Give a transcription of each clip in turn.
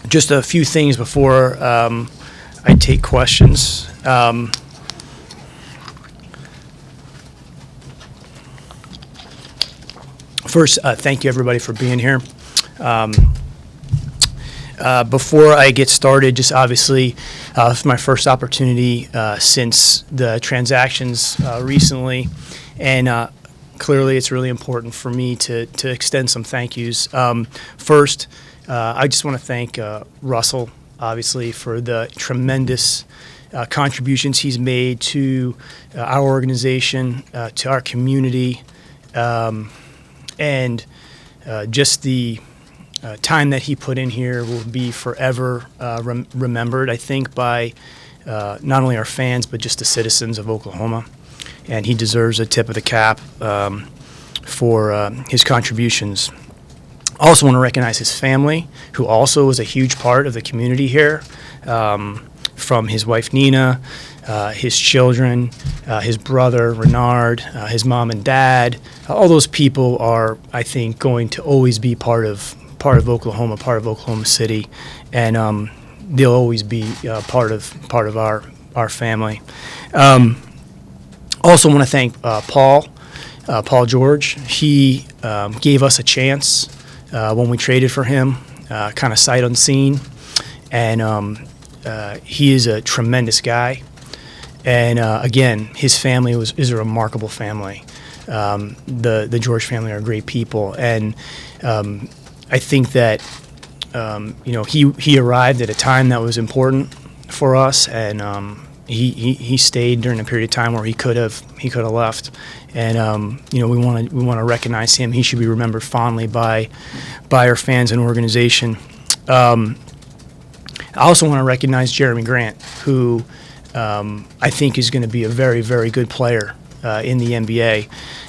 Just a few things before I take questions. First, thank you everybody for being here. Before I get started, just obviously, it's my first opportunity since the transactions recently, and clearly it's really important for me to extend some thank yous. First, I just want to thank Russell, obviously, for the tremendous contributions he's made to our organization, to our community, and just the time that he put in here will be forever remembered, I think, by not only our fans, but just the citizens of Oklahoma. And he deserves a tip of the cap for his contributions. I also want to recognize his family, who also was a huge part of the community here, from his wife, Nina, his children, his brother, Renard, his mom and dad. All those people are, I think, going to always be part of Oklahoma, part of Oklahoma City, and they'll always be part of our family. Also want to thank Paul George. He gave us a chance when we traded for him, kind of sight unseen, and he is a tremendous guy. And again, his family is a remarkable family. The George family are great people, and I think that he arrived at a time that was important for us, and he stayed during a period of time where he could have left, and we want to recognize him. He should be remembered fondly by our fans and organization. I also want to recognize Jeremy Grant, who I think is going to be a very, very good player in the NBA,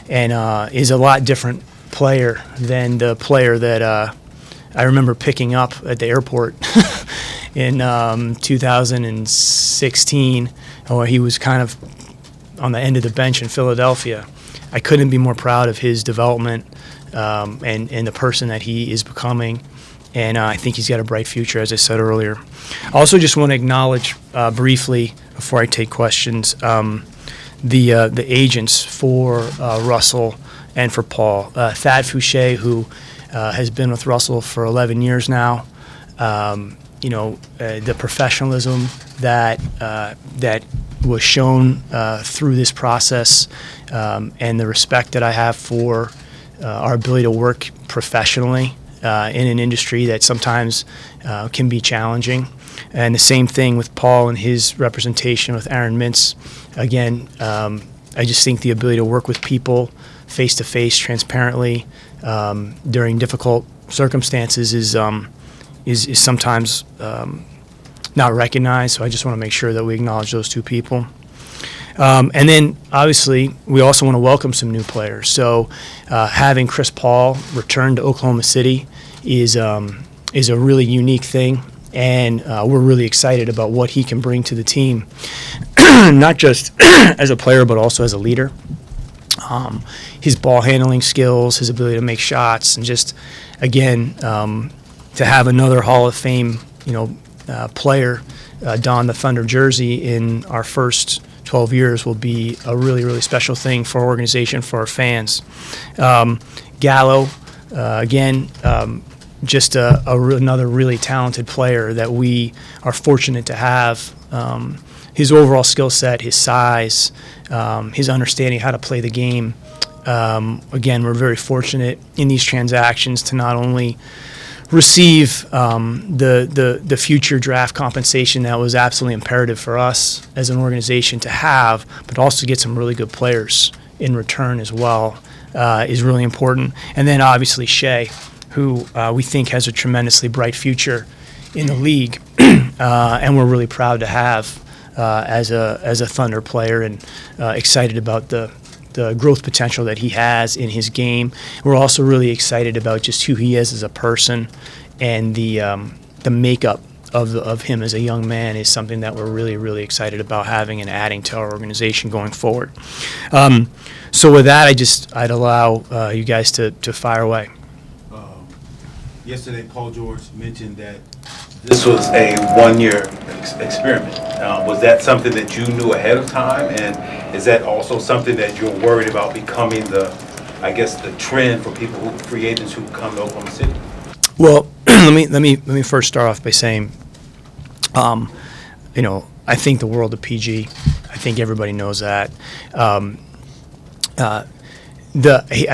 and is a lot different player than the player that I remember picking up at the airport in 2016, where he was kind of on the end of the bench in Philadelphia. I couldn't be more proud of his development and the person that he is becoming, and I think he's got a bright future, as I said earlier. I also just want to acknowledge briefly, before I take questions, the agents for Russell and for Paul. Thad Fouché, who has been with Russell for 11 years now. The professionalism that was shown through this process, and the respect that I have for our ability to work professionally in an industry that sometimes can be challenging. And the same thing with Paul and his representation with Aaron Mintz. Again, I just think the ability to work with people face-to-face, transparently, during difficult circumstances is sometimes not recognized. So I just want to make sure that we acknowledge those two people. And then, obviously, we also want to welcome some new players. So having Chris Paul return to Oklahoma City is a really unique thing, and we're really excited about what he can bring to the team, not just as a player but also as a leader. His ball handling skills, his ability to make shots, and just, again, to have another Hall of Fame player don the Thunder jersey in our first 12 years will be a really, really special thing for our organization, for our fans. Gallo, again, just another really talented player that we are fortunate to have. His overall skill set, his size, his understanding how to play the game. Again, we're very fortunate in these transactions to not only receive the future draft compensation that was absolutely imperative for us as an organization to have, but also get some really good players in return as well, is really important. And then obviously Shea, who we think has a tremendously bright future in the league, and we're really proud to have as a Thunder player, and excited about the growth potential that he has in his game. We're also really excited about just who he is as a person, and the makeup of him as a young man is something that we're really, really excited about having and adding to our organization going forward. So with that, I'd allow you guys to fire away. Yesterday, Paul George mentioned that this was a one-year experiment. Was that something that you knew ahead of time, and is that also something that you're worried about becoming the trend for free agents who come to Oklahoma City? Well, let me first start off by saying, I think the world of PG. I think everybody knows that. I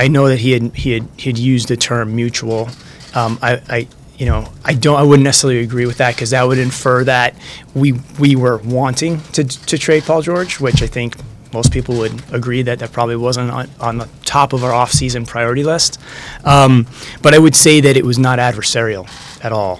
know that he had used the term mutual. I wouldn't necessarily agree with that, because that would infer that we were wanting to trade Paul George, which I think most people would agree that probably wasn't on the top of our off-season priority list. But I would say that it was not adversarial at all.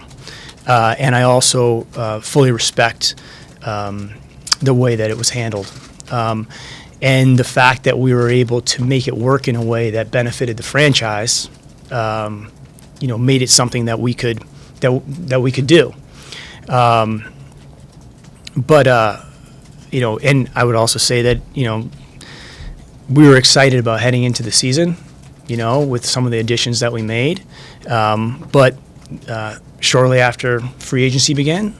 And I also fully respect the way that it was handled. And the fact that we were able to make it work in a way that benefited the franchise, made it something that we could do. And I would also say that we were excited about heading into the season, with some of the additions that we made. But shortly after free agency began,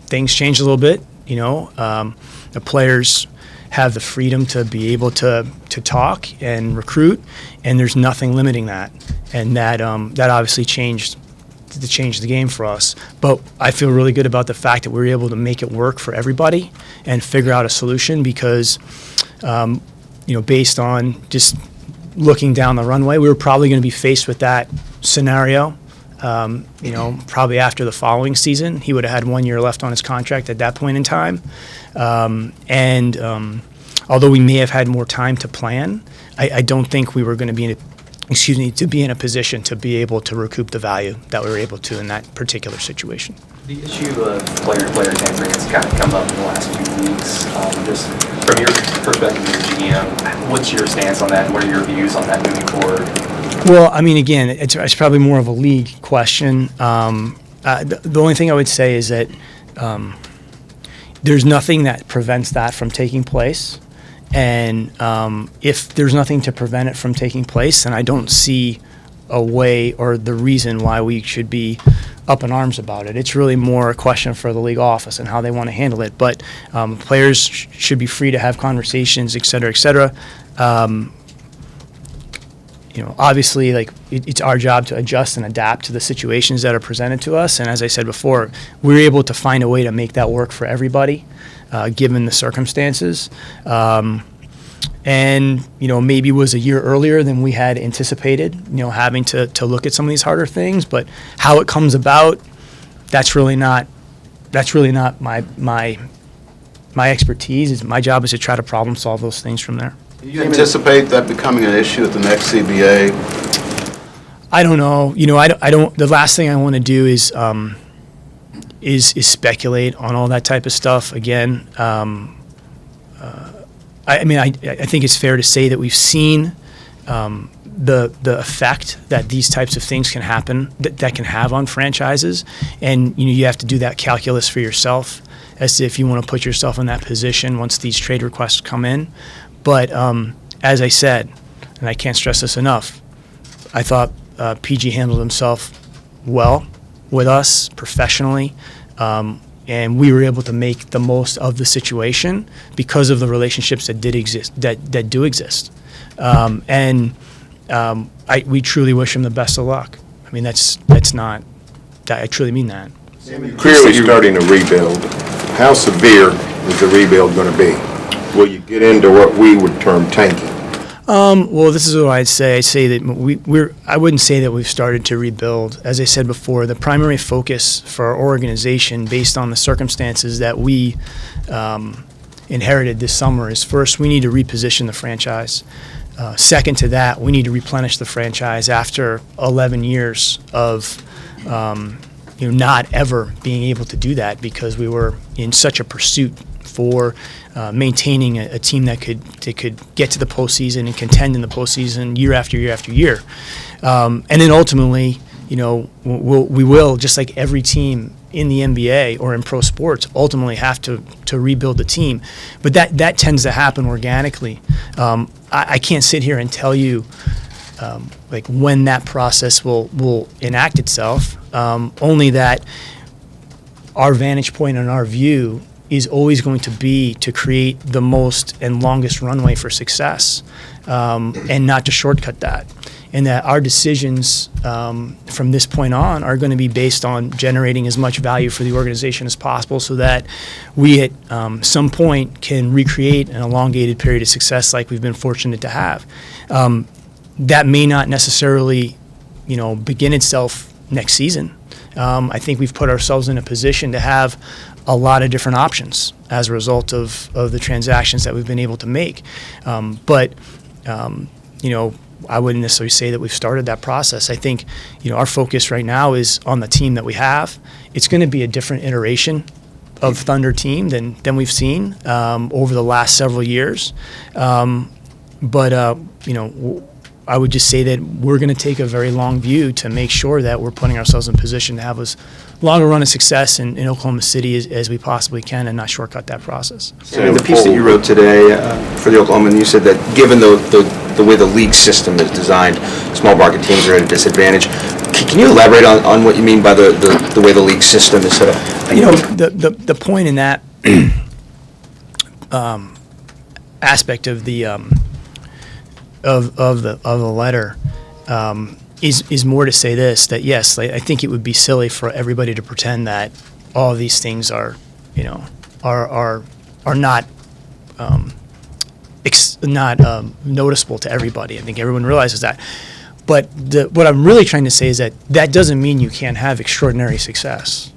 things changed a little bit. The players have the freedom to be able to talk and recruit, and there's nothing limiting that. And that obviously changed the game for us. But I feel really good about the fact that we were able to make it work for everybody and figure out a solution, because, based on just looking down the runway, we were probably going to be faced with that scenario. Probably after the following season. He would have had 1 year left on his contract at that point in time. Although we may have had more time to plan, I don't think we were going to be in a position to be able to recoup the value that we were able to in that particular situation. The issue of player tampering has kind of come up in the last few weeks. Just from your perspective as GM, what's your stance on that, and what are your views on that moving forward? Well, again, it's probably more of a league question. The only thing I would say is that there's nothing that prevents that from taking place. And if there's nothing to prevent it from taking place, then I don't see a way or the reason why we should be up in arms about it. It's really more a question for the league office and how they want to handle it. But players should be free to have conversations, et cetera, et cetera. Obviously, it's our job to adjust and adapt to the situations that are presented to us. And as I said before, we were able to find a way to make that work for everybody, given the circumstances. Maybe it was a year earlier than we had anticipated, having to look at some of these harder things. But how it comes about, that's really not my expertise. My job is to try to problem solve those things from there. Do you anticipate that becoming an issue at the next CBA? I don't know. I don't. The last thing I want to do is speculate on all that type of stuff. Again, I think it's fair to say that we've seen the effect that these types of things can happen, that can have on franchises, and you have to do that calculus for yourself as to if you want to put yourself in that position once these trade requests come in. But as I said, and I can't stress this enough, I thought PG handled himself well with us professionally, and we were able to make the most of the situation because of the relationships that do exist. We truly wish him the best of luck. I truly mean that. Clearly starting to rebuild. How severe is the rebuild going to be? Will you get into what we would term tanking? Well, this is what I'd say. I'd say that I wouldn't say that we've started to rebuild. As I said before, the primary focus for our organization, based on the circumstances that we inherited this summer, is first, we need to reposition the franchise. Second to that, we need to replenish the franchise after 11 years of not ever being able to do that, because we were in such a pursuit for maintaining a team that could get to the postseason and contend in the postseason year after year after year. And then ultimately, we will, just like every team in the NBA or in pro sports, ultimately have to rebuild the team. But that tends to happen organically. I can't sit here and tell you like when that process will enact itself. Only that our vantage point and our view is always going to be to create the most and longest runway for success, and not to shortcut that. And that our decisions from this point on are going to be based on generating as much value for the organization as possible, so that we at some point can recreate an elongated period of success like we've been fortunate to have. That may not necessarily, begin itself next season. I think we've put ourselves in a position to have a lot of different options as a result of the transactions that we've been able to make. But I wouldn't necessarily say that we've started that process. I think, our focus right now is on the team that we have. It's going to be a different iteration of Thunder team than we've seen over the last several years. I would just say that we're going to take a very long view to make sure that we're putting ourselves in position to have as long a run of success in Oklahoma City as we possibly can, and not shortcut that process. And the piece that you wrote today for the Oklahoman, you said that given the way the league system is designed, small market teams are at a disadvantage. Can you elaborate on what you mean by the way the league system is set up? The point in that aspect of the of the letter is more to say this, that yes, I think it would be silly for everybody to pretend that all of these things are not noticeable to everybody. I think everyone realizes that. But what I'm really trying to say is that doesn't mean you can't have extraordinary success.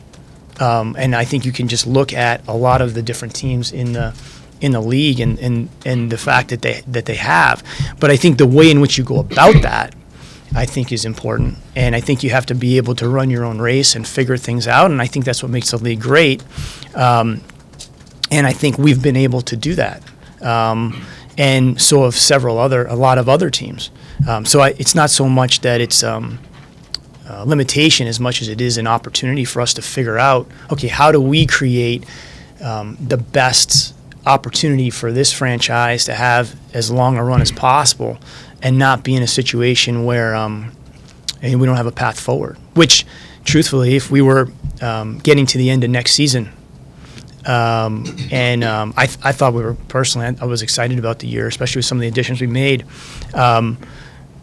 And I think you can just look at a lot of the different teams in the league and the fact that they have. But I think the way in which you go about that, I think, is important. And I think you have to be able to run your own race and figure things out. And I think that's what makes the league great. And I think we've been able to do that. And so have a lot of other teams. It's not so much that it's limitation as much as it is an opportunity for us to figure out, okay, how do we create the best opportunity for this franchise to have as long a run as possible, and not be in a situation where we don't have a path forward. Which, truthfully, if we were getting to the end of next season, I thought we were, personally, I was excited about the year, especially with some of the additions we made.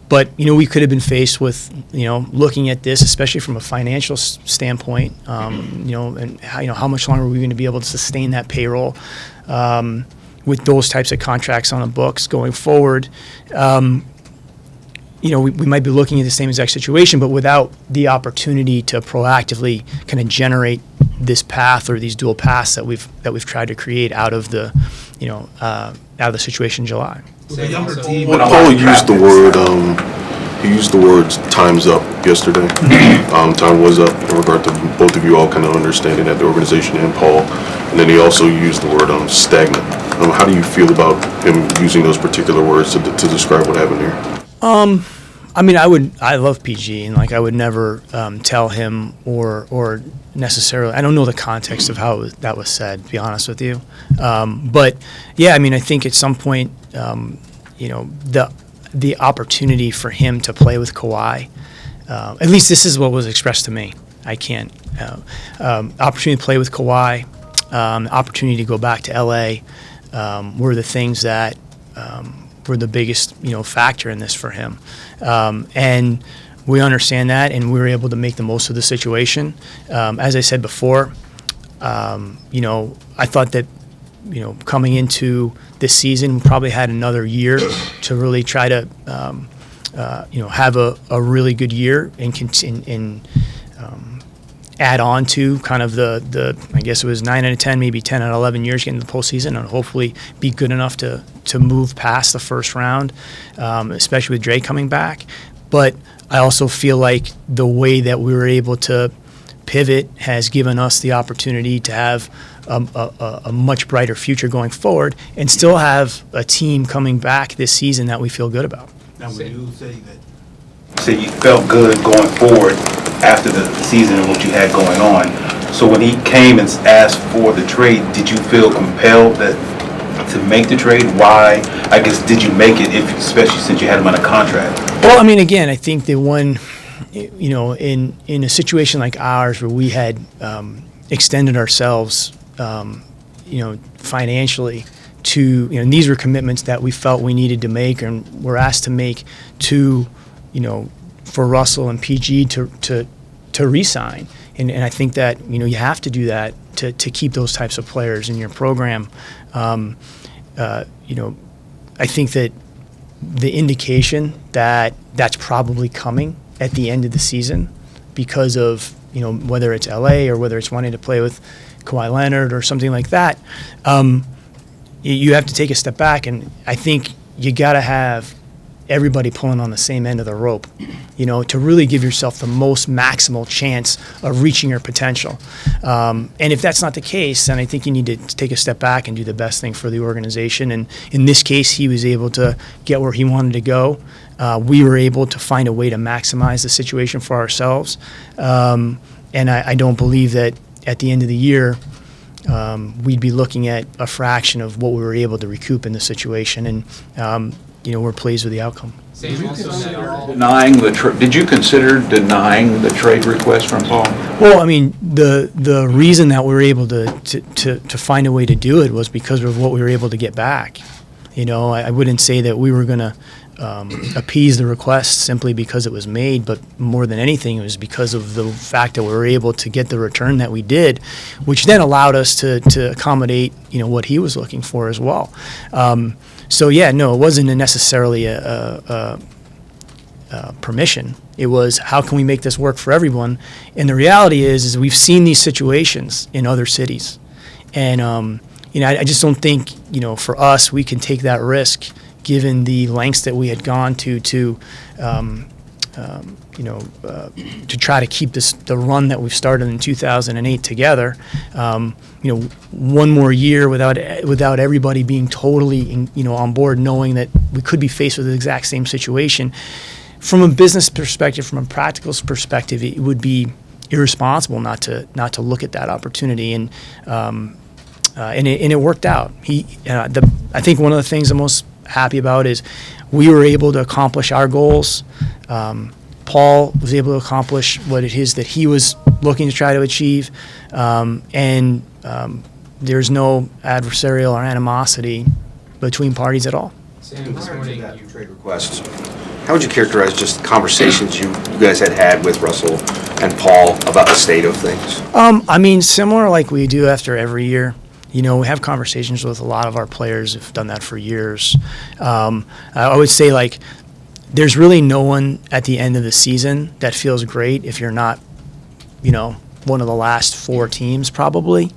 But we could have been faced with looking at this, especially from a financial standpoint, and how much longer are we going to be able to sustain that payroll with those types of contracts on the books going forward. We might be looking at the same exact situation, but without the opportunity to proactively kind of generate this path or these dual paths that we've tried to create out of the situation in July. Paul used the word. He used the words "time's up" yesterday. Time was up in regard to both of you all kind of understanding that, the organization and Paul. And then he also used the word stagnant. How do you feel about him using those particular words to describe what happened here? I love PG, and I would never tell him or necessarily. I don't know the context of how that was said, to be honest with you. But yeah, I think at some point, the opportunity for him to play with Kawhi, at least this is what was expressed to me. I can't. Opportunity to play with Kawhi, opportunity to go back to LA, were the things that were the biggest factor in this for him. And we understand that, and we were able to make the most of the situation. As I said before, I thought that coming into this season, we probably had another year to really try to have a really good year and add on to kind of the I guess it was 9 out of 10, maybe 10 out of 11 years getting to the postseason, and hopefully be good enough to move past the first round, especially with Dre coming back. But I also feel like the way that we were able to pivot has given us the opportunity to have a much brighter future going forward, and still have a team coming back this season that we feel good about. Now, when you say you felt good going forward after the season and what you had going on, so when he came and asked for the trade, did you feel compelled to to make the trade? Why, I guess, did you make it, if, especially since you had him on a contract? Well, I mean, again, I think that when, in a situation like ours where we had extended ourselves, financially to, and these were commitments that we felt we needed to make and were asked to make to, for Russell and PG to re-sign. And I think that, you have to do that to keep those types of players in your program. I think that the indication that that's probably coming at the end of the season because of, whether it's LA or whether it's wanting to play with Kawhi Leonard or something like that, you have to take a step back. And I think you got to have everybody pulling on the same end of the rope, to really give yourself the most maximal chance of reaching your potential. And if that's not the case, then I think you need to take a step back and do the best thing for the organization. And in this case, he was able to get where he wanted to go. We were able to find a way to maximize the situation for ourselves. And I don't believe that at the end of the year, we'd be looking at a fraction of what we were able to recoup in the situation. And, we're pleased with the outcome. Did you consider denying the trade request from Paul? Well, I mean, the reason that we were able to find a way to do it was because of what we were able to get back. I wouldn't say that we were going to appease the request simply because it was made, but more than anything, it was because of the fact that we were able to get the return that we did, which then allowed us to accommodate, what he was looking for as well. So yeah, no, it wasn't necessarily a permission. It was, how can we make this work for everyone? And the reality is we've seen these situations in other cities, and I just don't think, for us, we can take that risk given the lengths that we had gone to try to keep the run that we've started in 2008 together. One more year without everybody being totally, on board, knowing that we could be faced with the exact same situation. From a business perspective, from a practical perspective, it would be irresponsible not to look at that opportunity. And it worked out. I think one of the things I'm most happy about is we were able to accomplish our goals. Paul was able to accomplish what it is that he was looking to try to achieve, and there's no adversarial or animosity between parties at all. Sam, this morning you trade requests. How would you characterize just conversations you guys had with Russell and Paul about the state of things? I mean, similar like we do after every year. We have conversations with a lot of our players who've done that for years. I would say, there's really no one at the end of the season that feels great if you're not, one of the last four teams probably.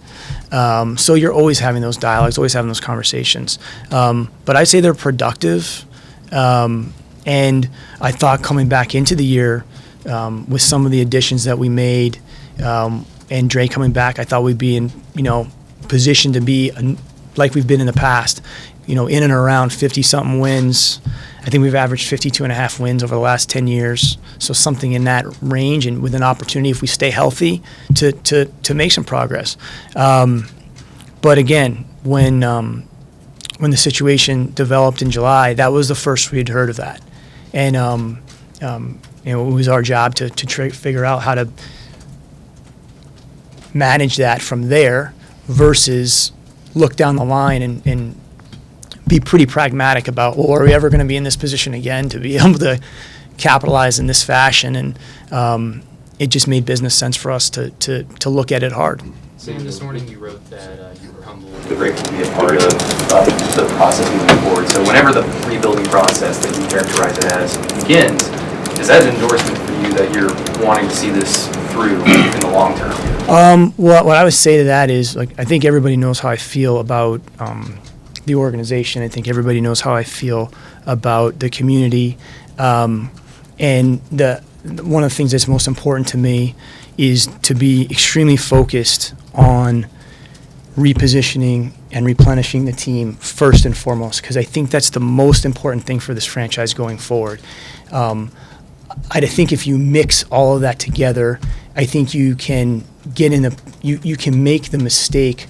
So you're always having those dialogues, always having those conversations. But I'd say they're productive. And I thought coming back into the year with some of the additions that we made and Dre coming back, I thought we'd be in, position to be like we've been in the past, in and around 50-something wins. I think we've averaged 52.5 wins over the last 10 years. So something in that range, and with an opportunity, if we stay healthy, to make some progress. But again, when the situation developed in July, that was the first we'd heard of that. And it was our job to figure out how to manage that from there versus look down the line and be pretty pragmatic about, well, are we ever going to be in this position again to be able to capitalize in this fashion? And it just made business sense for us to look at it hard. Sam, this morning you wrote that you were humbled and grateful to be a part of the process moving forward. So whenever the rebuilding process that you characterize it as begins, is that an endorsement for you that you're wanting to see this through in the long term? Well, what I would say to that is, I think everybody knows how I feel about the organization. I think everybody knows how I feel about the community. And one of the things that's most important to me is to be extremely focused on repositioning and replenishing the team first and foremost, because I think that's the most important thing for this franchise going forward. I think if you mix all of that together, I think you can get in you can make the mistake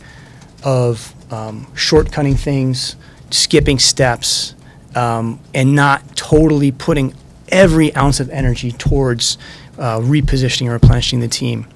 of shortcutting things, skipping steps, and not totally putting every ounce of energy towards repositioning or replenishing the team.